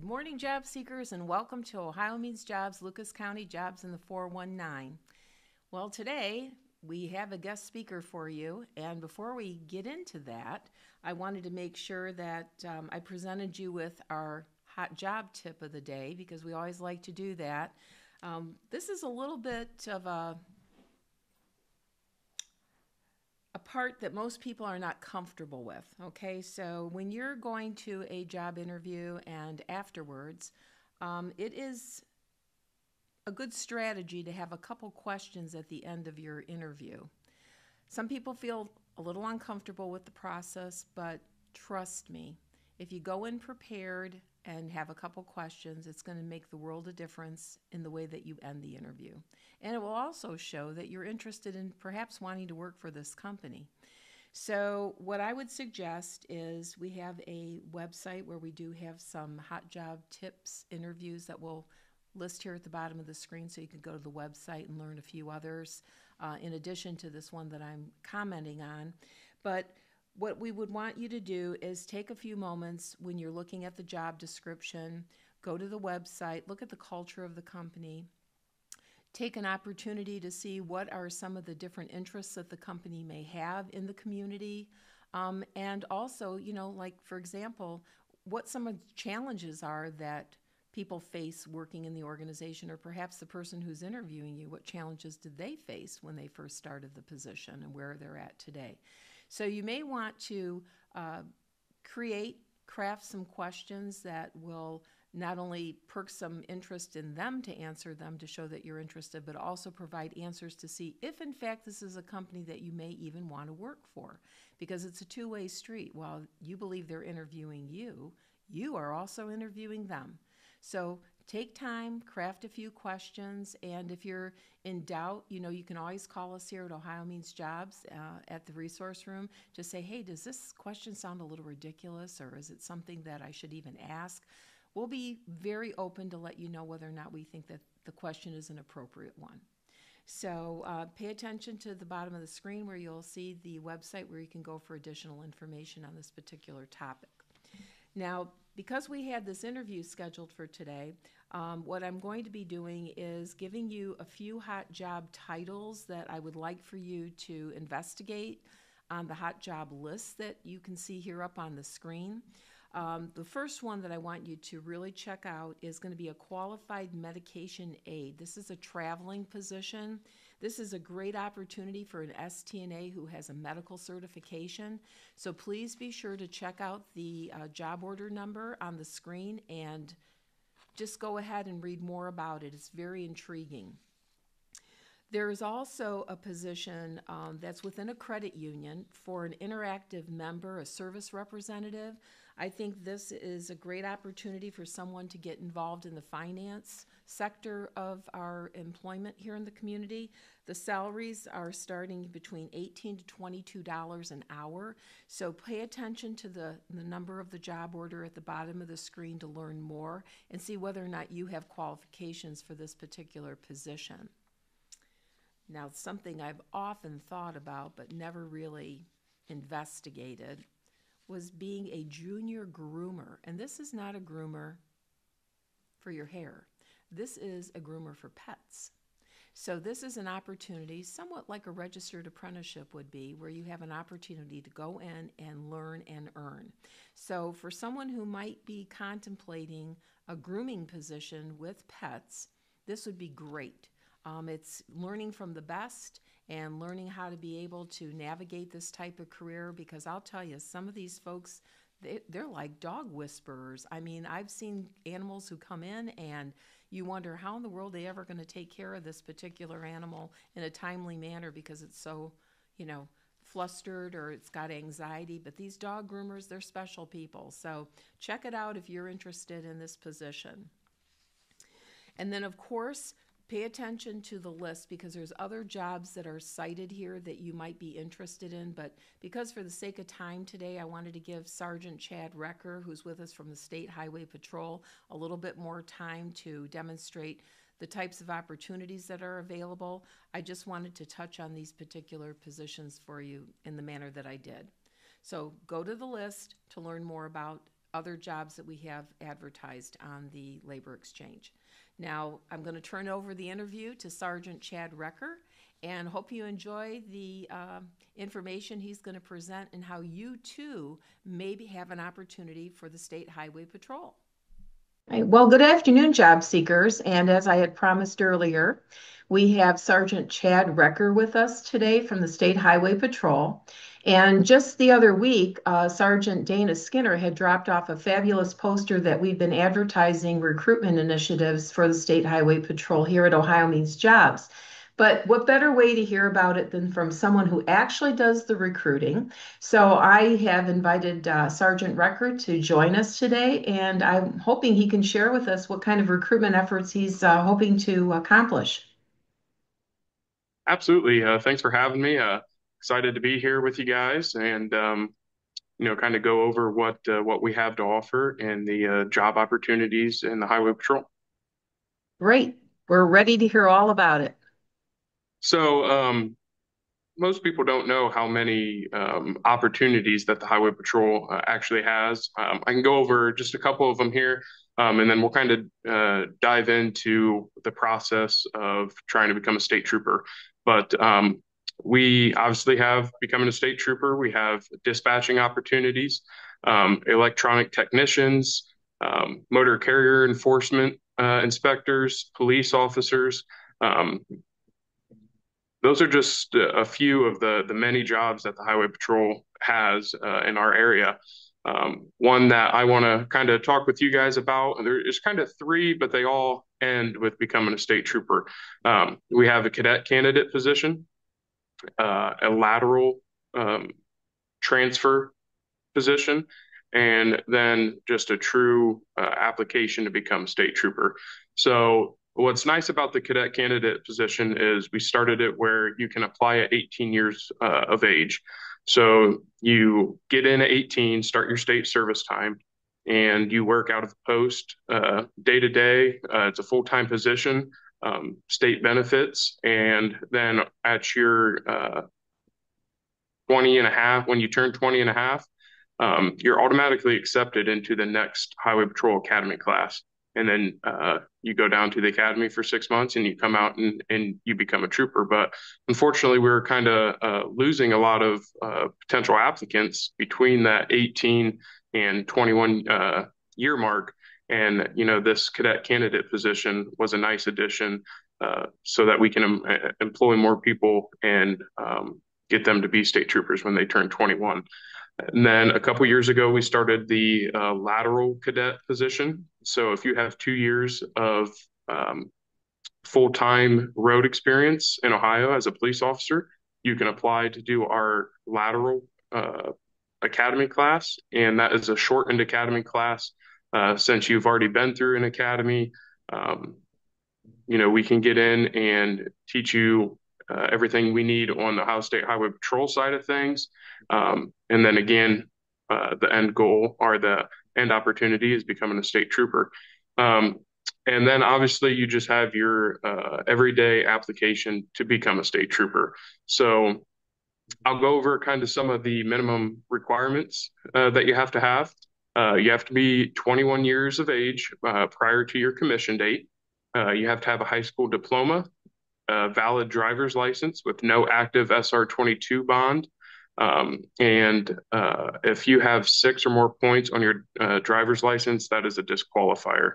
morning, job seekers, and welcome to Ohio Means Jobs, Lucas County Jobs in the 419. Well, today we have a guest speaker for you, and before we get into that, I wanted to make sure that I presented you with our hot job tip of the day, because we always like to do that. This is a little bit of a part that most people are not comfortable with, okay? So when you're going to a job interview and afterwards, it is a good strategy to have a couple questions at the end of your interview. Some people feel a little uncomfortable with the process, but trust me, if you go in prepared and have a couple questions, it's going to make the world a difference in the way that you end the interview. And it will also show that you're interested in perhaps wanting to work for this company. So what I would suggest is we have a website where we do have some hot job tips, interviews that we'll list here at the bottom of the screen, so you can go to the website and learn a few others in addition to this one that I'm commenting on. But what we would want you to do is take a few moments when you're looking at the job description, go to the website, look at the culture of the company, take an opportunity to see what are some of the different interests that the company may have in the community, and also, like for example, what some of the challenges are that people face working in the organization, or perhaps the person who's interviewing you, what challenges did they face when they first started the position and where they're at today. So you may want to craft some questions that will not only perk some interest in them to answer them to show that you're interested, but also provide answers to see if in fact this is a company that you may even want to work for, because it's a two-way street. While you believe they're interviewing you, you are also interviewing them. So take time, craft a few questions, and if you're in doubt, you can always call us here at Ohio Means Jobs at the resource room to say, hey, does this question sound a little ridiculous, or is it something that I should even ask? We'll be very open to let you know whether or not we think that the question is an appropriate one. So pay attention to the bottom of the screen where you'll see the website where you can go for additional information on this particular topic. Now, because we had this interview scheduled for today, what I'm going to be doing is giving you a few hot job titles that I would like for you to investigate on the hot job list that you can see here up on the screen. The first one that I want you to really check out is going to be a qualified medication aide. This is a traveling position. This is a great opportunity for an STNA who has a medical certification. So please be sure to check out the job order number on the screen and just go ahead and read more about it. It's very intriguing. There is also a position that's within a credit union for an interactive member, a service representative. I think this is a great opportunity for someone to get involved in the finance sector of our employment here in the community. The salaries are starting between $18 to $22 an hour. So pay attention to the number of the job order at the bottom of the screen to learn more and see whether or not you have qualifications for this particular position. Now, something I've often thought about but never really investigated was being a junior groomer. And this is not a groomer for your hair. This is a groomer for pets. So this is an opportunity, somewhat like a registered apprenticeship would be, where you have an opportunity to go in and learn and earn. So for someone who might be contemplating a grooming position with pets, this would be great. It's learning from the best and learning how to be able to navigate this type of career, because I'll tell you, some of these folks, they're like dog whisperers. I mean, I've seen animals who come in and you wonder how in the world are they ever going to take care of this particular animal in a timely manner because it's so, flustered or it's got anxiety. But these dog groomers, they're special people. So check it out if you're interested in this position. And then, of course, pay attention to the list, because there's other jobs that are cited here that you might be interested in. But because for the sake of time today, I wanted to give Sergeant Chad Recker, who's with us from the State Highway Patrol, a little bit more time to demonstrate the types of opportunities that are available. I just wanted to touch on these particular positions for you in the manner that I did. So go to the list to learn more about other jobs that we have advertised on the labor exchange. Now, I'm going to turn over the interview to Sergeant Chad Recker, and hope you enjoy the information he's going to present and how you too maybe have an opportunity for the State Highway Patrol. Right. Well, good afternoon, job seekers. And as I had promised earlier, we have Sergeant Chad Recker with us today from the State Highway Patrol. And just the other week, Sergeant Dana Skinner had dropped off a fabulous poster that we've been advertising recruitment initiatives for the State Highway Patrol here at Ohio Means Jobs. But what better way to hear about it than from someone who actually does the recruiting? So I have invited Sergeant Recker to join us today, and I'm hoping he can share with us what kind of recruitment efforts he's hoping to accomplish. Absolutely. Thanks for having me. Excited to be here with you guys and kind of go over what we have to offer and the job opportunities in the Highway Patrol. Great. We're ready to hear all about it. So most people don't know how many opportunities that the Highway Patrol actually has. I can go over just a couple of them here, and then we'll kind of dive into the process of trying to become a state trooper. But we obviously have becoming a state trooper. We have dispatching opportunities, electronic technicians, motor carrier enforcement inspectors, police officers. Those are just a few of the many jobs that the Highway Patrol has in our area. One that I want to kind of talk with you guys about, there's kind of three, but they all end with becoming a state trooper. We have a cadet candidate position, a lateral transfer position, and then just a true application to become state trooper. So what's nice about the cadet candidate position is we started it where you can apply at 18 years of age. So you get in at 18, start your state service time, and you work out of the post day to day. It's a full-time position, state benefits, and then at your 20 and a half, when you turn 20 and a half, you're automatically accepted into the next Highway Patrol Academy class. And then you go down to the academy for 6 months and you come out and you become a trooper. But unfortunately, we were kind of losing a lot of potential applicants between that 18 and 21 year mark. And, this cadet candidate position was a nice addition so that we can employ more people and get them to be state troopers when they turn 21. And then a couple years ago, we started the lateral cadet position. So if you have 2 years of full-time road experience in Ohio as a police officer, you can apply to do our lateral academy class. And that is a shortened academy class. Since you've already been through an academy, we can get in and teach you everything we need on the Ohio State Highway Patrol side of things. And then again, the end goal or the end opportunity is becoming a state trooper. And then obviously you just have your everyday application to become a state trooper. So I'll go over kind of some of the minimum requirements that you have to have. You have to be 21 years of age prior to your commission date. You have to have a high school diploma, a valid driver's license with no active SR-22 bond. And if you have 6 or more points on your driver's license, that is a disqualifier.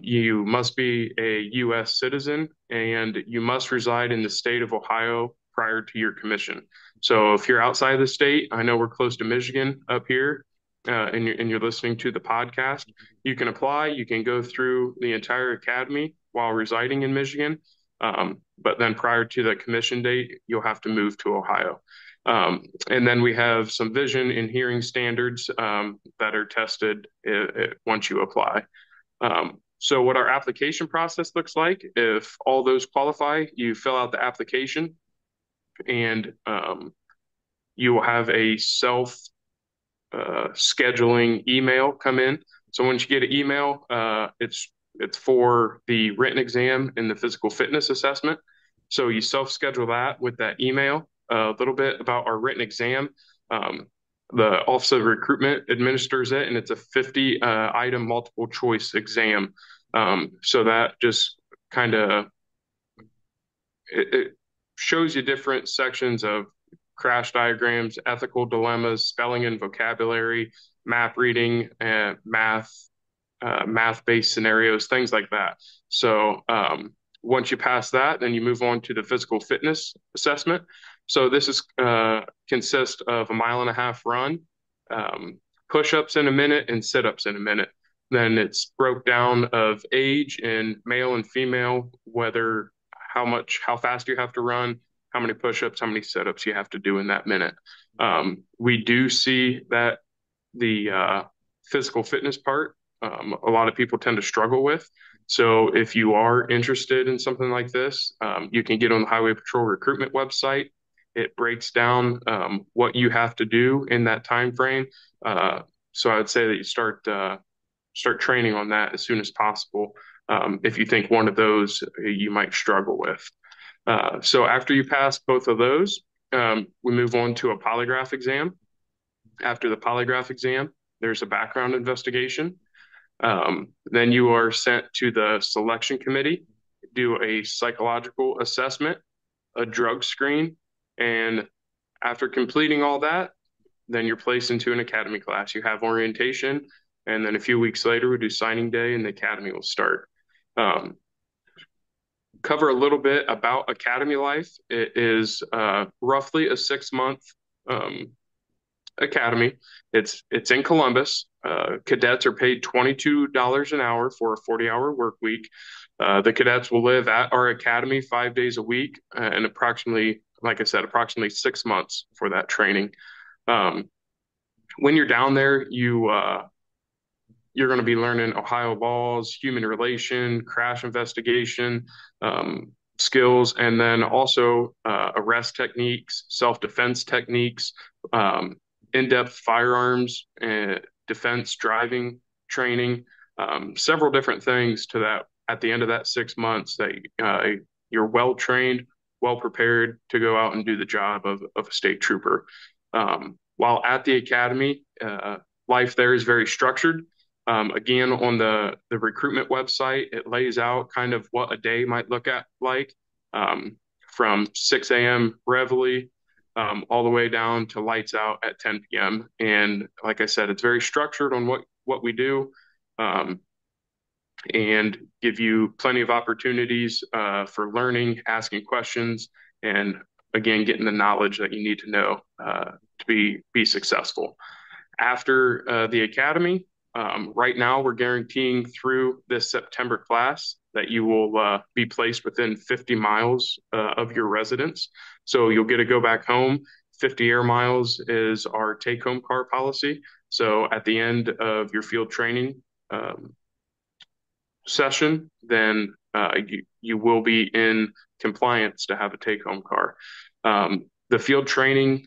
You must be a U.S. citizen and you must reside in the state of Ohio prior to your commission. So if you're outside of the state, I know we're close to Michigan up here, and you're listening to the podcast, you can apply. You can go through the entire academy while residing in Michigan. But then prior to the commission date, you'll have to move to Ohio. And then we have some vision and hearing standards that are tested once you apply. So what our application process looks like, if all those qualify, you fill out the application and you will have a self scheduling email come in. So once you get an email, it's for the written exam and the physical fitness assessment. So you self-schedule that with that email. A little bit about our written exam. the Office of Recruitment administers it, and it's a 50 item multiple choice exam. So that just kind of it shows you different sections of crash diagrams, ethical dilemmas, spelling and vocabulary, map reading, and math-based scenarios, things like that. So once you pass that, then you move on to the physical fitness assessment. So this is consists of a 1.5 mile run, push-ups in a minute, and sit-ups in a minute. Then it's broke down of age in male and female, whether how fast you have to run, how many push-ups, how many sit-ups you have to do in that minute. We do see that the physical fitness part, a lot of people tend to struggle with. So if you are interested in something like this, you can get on the Highway Patrol recruitment website. It breaks down what you have to do in that time frame. So I would say that you start training on that as soon as possible. If you think one of those you might struggle with. So after you pass both of those, we move on to a polygraph exam. After the polygraph exam, there's a background investigation. Then you are sent to the selection committee, do a psychological assessment, a drug screen, and after completing all that, then you're placed into an academy class. You have orientation, and then a few weeks later, we do signing day, and the academy will start. Cover a little bit about academy life. It is roughly a 6-month academy. It's in Columbus. Cadets are paid $22 an hour for a 40-hour work week. The cadets will live at our academy 5 days a week and approximately, like I said, approximately 6 months for that training. When you're down there, you're going to be learning Ohio laws, human relation, crash investigation skills, and then also arrest techniques, self-defense techniques, in-depth firearms and defense driving training, several different things to that at the end of that 6 months that you're well trained, well prepared to go out and do the job of a state trooper. While at the academy, life there is very structured. Again, on the recruitment website, it lays out kind of what a day might look like from 6 a.m. reveille all the way down to lights out at 10 p.m. And like I said, it's very structured on what we do and give you plenty of opportunities for learning, asking questions, and again, getting the knowledge that you need to know to be successful. After the academy, right now, we're guaranteeing through this September class that you will be placed within 50 miles of your residence. So you'll get to go back home. 50 air miles is our take-home car policy. So at the end of your field training session, then you will be in compliance to have a take-home car. The field training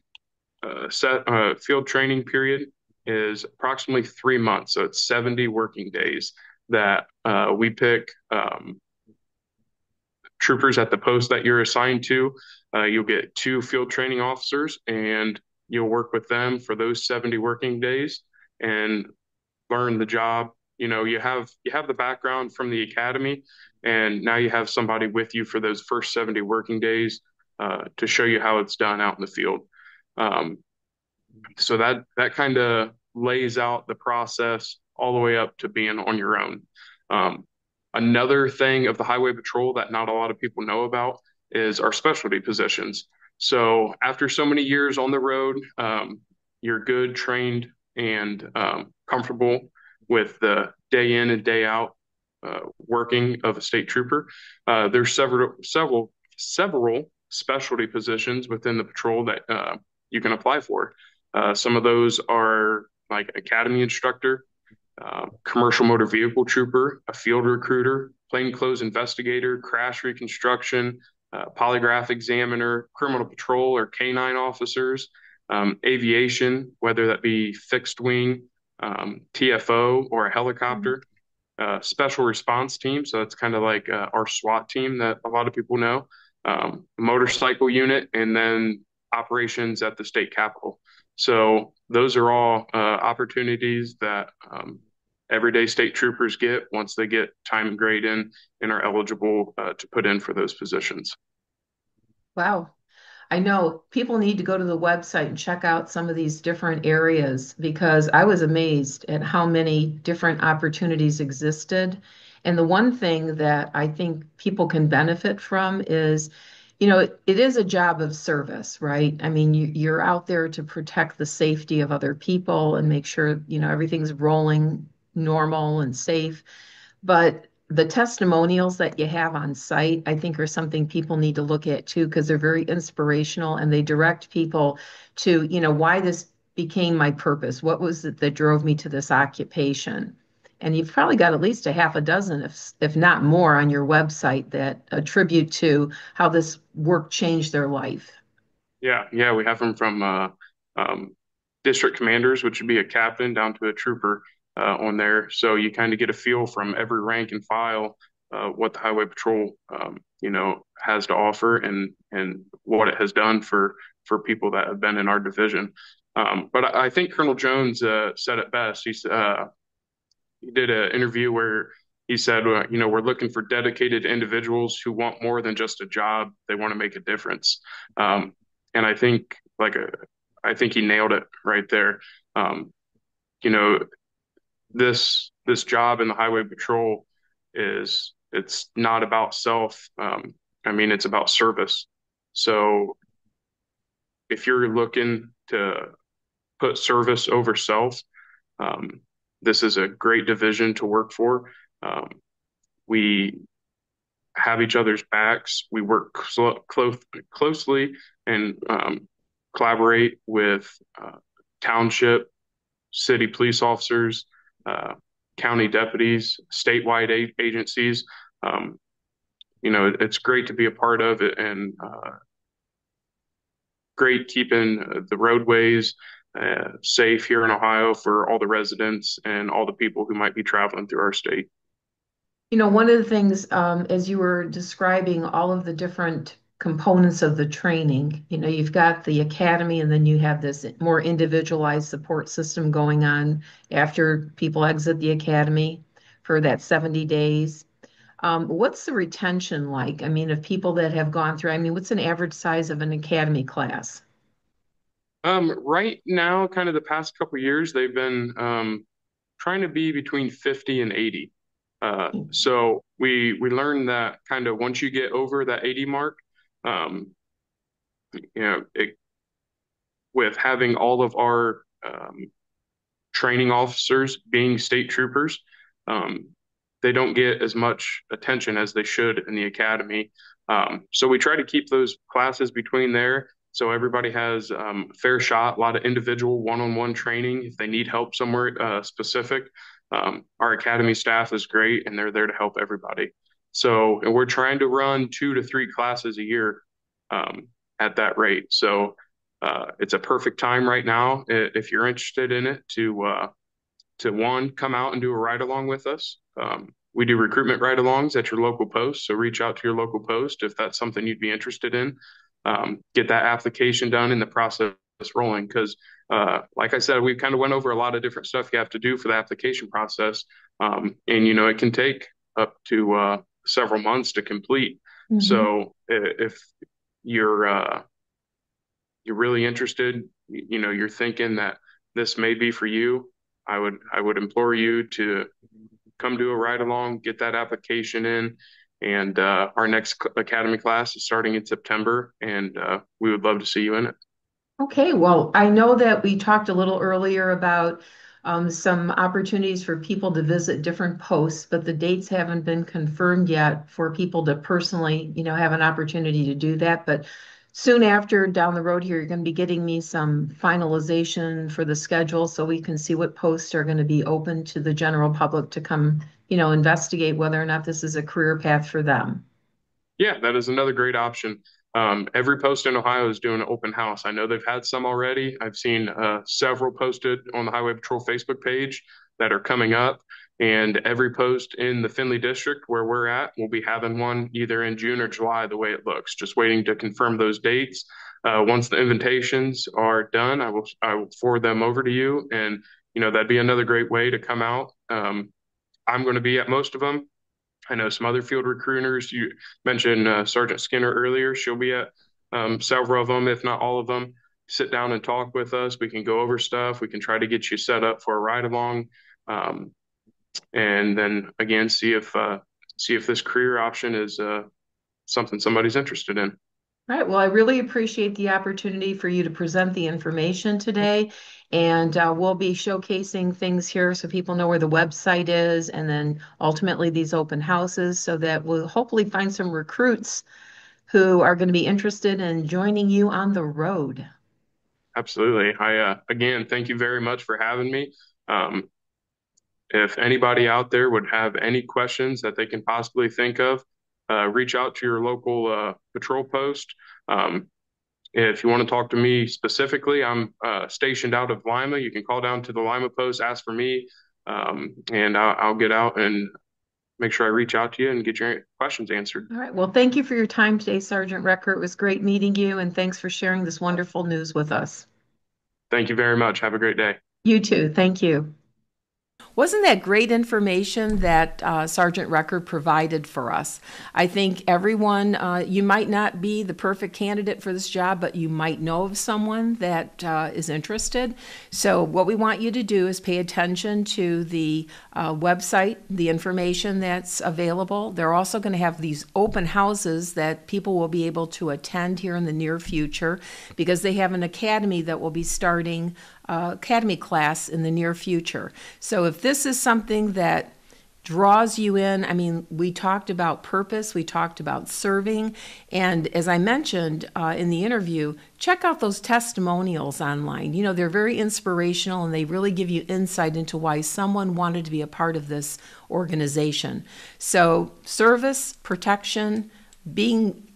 period is approximately 3 months. So it's 70 working days that we pick troopers at the post that you're assigned to. You'll get 2 field training officers and you'll work with them for those 70 working days and learn the job. You know, you have the background from the academy, and now you have somebody with you for those first 70 working days to show you how it's done out in the field. So that kind of lays out the process all the way up to being on your own. Another thing of the Highway Patrol that not a lot of people know about is our specialty positions. So after so many years on the road, you're good, trained, and comfortable with the day in and day out working of a state trooper. There's several specialty positions within the patrol that you can apply for. Some of those are like academy instructor, commercial motor vehicle trooper, a field recruiter, plainclothes investigator, crash reconstruction, polygraph examiner, criminal patrol or canine officers, aviation, whether that be fixed wing, TFO or a helicopter, special response team. So that's kind of like our SWAT team that a lot of people know, motorcycle unit, and then operations at the state capitol. So those are all opportunities that everyday state troopers get once they get time and grade in and are eligible to put in for those positions. Wow. I know people need to go to the website and check out some of these different areas because I was amazed at how many different opportunities existed. And the one thing that I think people can benefit from is, it is a job of service, right? I mean, you're out there to protect the safety of other people and make sure, everything's rolling normal and safe. But the testimonials that you have on site, I think, are something people need to look at too, because they're very inspirational and they direct people to, why this became my purpose. What was it that drove me to this occupation? And you've probably got at least a half a dozen, if not more, on your website that attribute to how this work changed their life. Yeah, we have them from um, district commanders, which would be a captain, down to a trooper on there. So you kind of get a feel from every rank and file what the Highway Patrol, has to offer and what it has done for people that have been in our division. But I think Colonel Jones said it best. He did an interview where he said, we're looking for dedicated individuals who want more than just a job. They want to make a difference. And I think I think he nailed it right there. Um, you know, this job in the highway patrol it's not about self. I mean, it's about service. So if you're looking to put service over self, um, this is a great division to work for. Um, we have each other's backs. We work closely and collaborate with township, city police officers, uh, county deputies, statewide agencies. Um, it's great to be a part of it and great keeping the roadways safe here in Ohio for all the residents and all the people who might be traveling through our state. One of the things, as you were describing all of the different components of the training, you've got the academy and then you have this more individualized support system going on after people exit the academy for that 70 days. What's the retention like? I mean, of people that have gone through, I mean, what's an average size of an academy class? Right now, kind of the past couple years, they've been trying to be between 50 and 80. So we learned that kind of once you get over that 80 mark, um, it, with having all of our training officers being state troopers, um, they don't get as much attention as they should in the academy. So we try to keep those classes between there. So everybody has a fair shot, a lot of individual one-on-one training if they need help somewhere specific. Our academy staff is great and they're there to help everybody. So, and we're trying to run 2 to 3 classes a year at that rate. So it's a perfect time right now if you're interested in it to one, come out and do a ride along with us. We do recruitment ride alongs at your local post. So reach out to your local post if that's something you'd be interested in. Get that application done and the process rolling. Because, like I said, we kind of went over a lot of different stuff you have to do for the application process. And, it can take up to several months to complete. Mhm. So if you're really interested, you're thinking that this may be for you, I would implore you to come do a ride along, get that application in, and our next academy class is starting in September, and we would love to see you in it. Okay, well, I know that we talked a little earlier about some opportunities for people to visit different posts, but the dates haven't been confirmed yet for people to personally, have an opportunity to do that. But soon after, down the road here, you're going to be getting me some finalization for the schedule so we can see what posts are going to be open to the general public to come, investigate whether or not this is a career path for them. Yeah, that is another great option. Every post in Ohio is doing an open house. I know they've had some already. I've seen several posted on the Highway Patrol Facebook page that are coming up. And every post in the Findlay district where we're at, we'll be having one either in June or July, the way it looks. Just waiting to confirm those dates. once the invitations are done, I will forward them over to you, and that'd be another great way to come out. I'm going to be at most of them. I know some other field recruiters. You mentioned Sergeant Skinner earlier. She'll be at several of them, if not all of them. Sit down and talk with us. We can go over stuff. We can try to get you set up for a ride along, and then again see if this career option is something somebody's interested in. All right. Well, I really appreciate the opportunity for you to present the information today. And we'll be showcasing things here so people know where the website is, and then ultimately these open houses, so that we'll hopefully find some recruits who are going to be interested in joining you on the road. Absolutely. Again, thank you very much for having me. If anybody out there would have any questions that they can possibly think of, reach out to your local patrol post. If you want to talk to me specifically, I'm stationed out of Lima. You can call down to the Lima post, ask for me, and I'll get out and make sure I reach out to you and get your questions answered. All right. Well, thank you for your time today, Sergeant Recker. It was great meeting you, and thanks for sharing this wonderful news with us. Thank you very much. Have a great day. You too. Thank you. Wasn't that great information that Sergeant Recker provided for us? I think everyone, you might not be the perfect candidate for this job, but you might know of someone that is interested. So what we want you to do is pay attention to the website, the information that's available. They're also going to have these open houses that people will be able to attend here in the near future, because they have an academy that will be starting academy class in the near future. So if this is something that draws you in, I mean, we talked about purpose, we talked about serving, and as I mentioned in the interview, check out those testimonials online. You know, they're very inspirational, and they really give you insight into why someone wanted to be a part of this organization. So service, protection,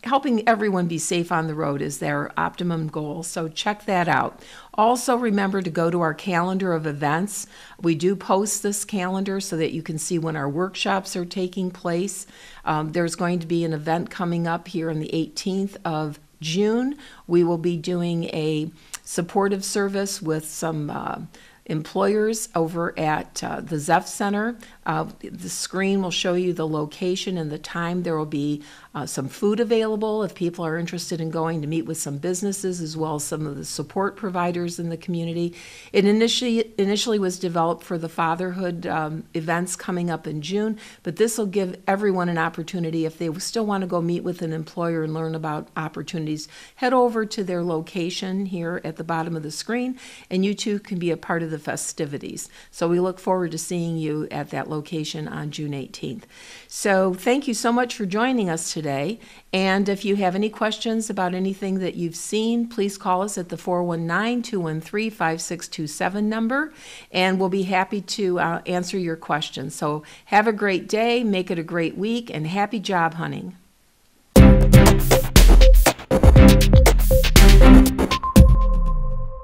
helping everyone be safe on the road is their optimum goal. So check that out. Also, remember to go to our calendar of events. We do post this calendar so that you can see when our workshops are taking place. There's going to be an event coming up here on the 18th of June. We will be doing a supportive service with some employers over at the Zepf Center. The screen will show you the location and the time. There will be some food available if people are interested in going to meet with some businesses, as well as some of the support providers in the community. It initially was developed for the fatherhood events coming up in June, but this will give everyone an opportunity. If they still want to go meet with an employer and learn about opportunities, head over to their location here at the bottom of the screen, and you too can be a part of the festivities. So we look forward to seeing you at that location on June 18th. So thank you so much for joining us today. And if you have any questions about anything that you've seen, please call us at the 419-213-5627 number, and we'll be happy to answer your questions. So have a great day, make it a great week, and happy job hunting.